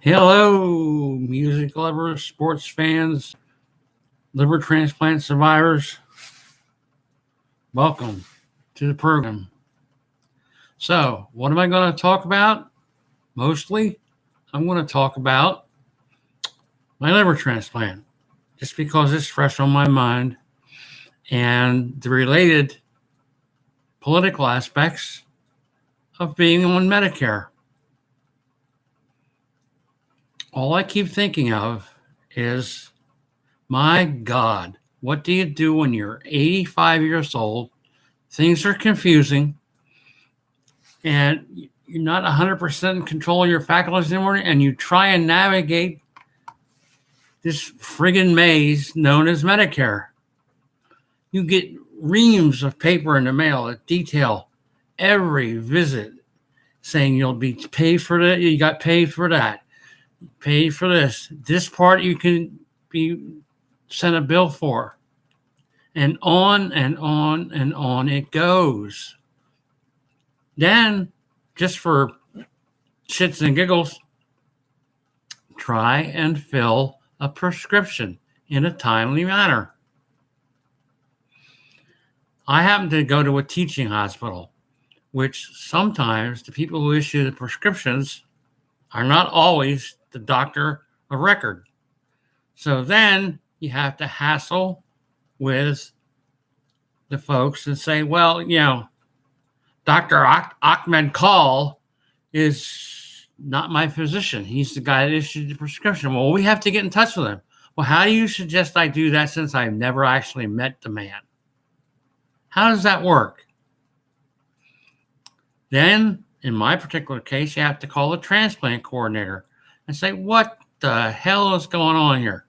Hello, music lovers, sports fans, liver transplant survivors. Welcome to the program. So, what am I going to talk about? Mostly, I'm going to talk about my liver transplant, just because it's fresh on my mind and the related political aspects of being on Medicare. All I keep thinking of is, my God, what do you do when you're 85 years old? Things are confusing and you're not 100% in control of your faculties anymore, and you try and navigate this friggin' maze known as Medicare. You get reams of paper in the mail that detail every visit, saying you'll be paid for that, you got paid for that, paid for this part you can be sent a bill for, and on and on and on it goes. Then, just for shits and giggles, try and fill a prescription in a timely manner. I happen to go to a teaching hospital, which sometimes the people who issue the prescriptions are not always the doctor of record. So then you have to hassle with the folks and say, well, Dr. Ahmed Call is not my physician. He's the guy that issued the prescription. Well, we have to get in touch with him. Well, how do you suggest I do that since I've never actually met the man? How does that work? Then, in my particular case, you have to call the transplant coordinator and say, what the hell is going on here?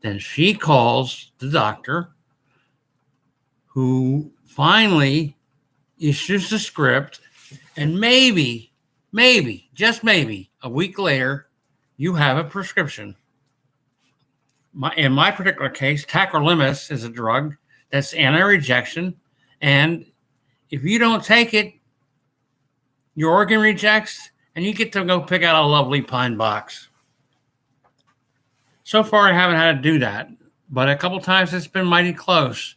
Then she calls the doctor, who finally issues the script, and maybe, just maybe, a week later, you have a prescription. In my particular case, tacrolimus is a drug that's anti-rejection, and if you don't take it, your organ rejects, and you get to go pick out a lovely pine box. So far, I haven't had to do that, but a couple times it's been mighty close,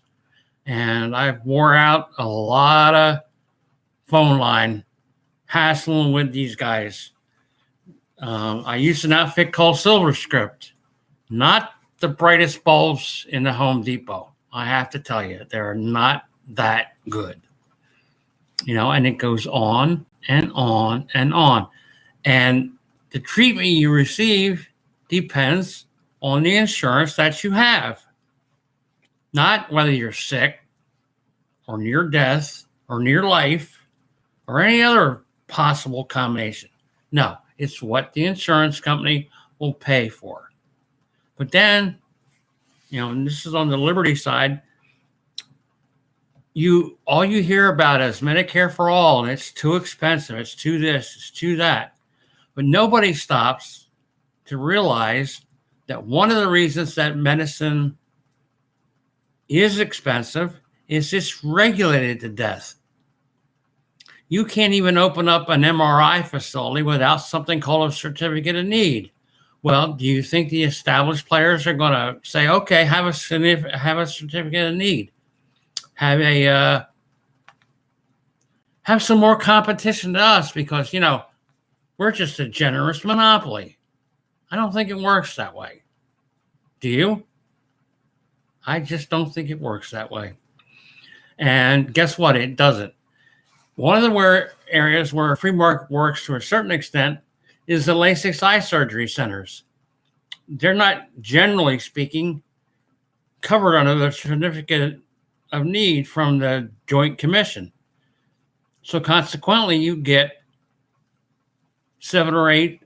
and I've wore out a lot of phone line hassling with these guys. I used an outfit called SilverScript, not the brightest bulbs in the Home Depot. I have to tell you, they're not that good. And it goes on and on and on. And the treatment you receive depends on the insurance that you have, not whether you're sick or near death or near life or any other possible combination. No, it's what the insurance company will pay for. But then, and this is on the Liberty side, all you hear about is Medicare for all, and it's too expensive, it's too this, it's too that. But nobody stops to realize that one of the reasons that medicine is expensive is it's regulated to death. You can't even open up an MRI facility without something called a certificate of need. Well, do you think the established players are going to say, okay, have a certificate of need? Have some more competition to us because, we're just a generous monopoly. I don't think it works that way. Do you? I just don't think it works that way. And guess what? It doesn't. One of the areas where free market works to a certain extent is the LASIK eye surgery centers. They're not, generally speaking, covered under the certificate of need from the Joint Commission. So consequently, you get 7 or 8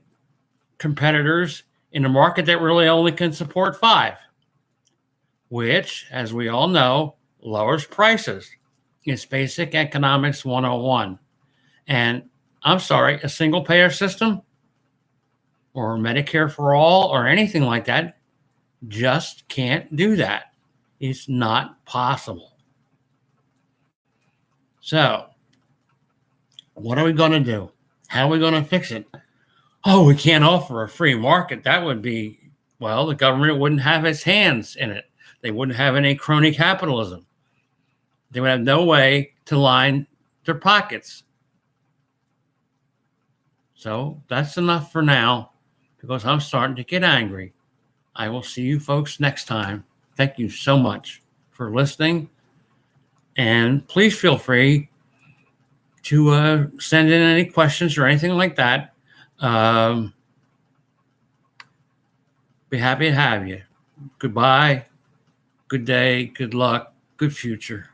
competitors in a market that really only can support 5, which, as we all know, lowers prices. It's basic economics 101. And I'm sorry, a single payer system or Medicare for all or anything like that just can't do that. It's not possible. So, what are we going to do? How are we going to fix it? oh, we can't offer a free market. That would be, well, the government wouldn't have its hands in it. They wouldn't have any crony capitalism. They would have no way to line their pockets. So that's enough for now because I'm starting to get angry. I will see you folks next time. Thank you so much for listening. And please feel free to send in any questions or anything like that. Be happy to have you. Goodbye. Good day. Good luck. Good future.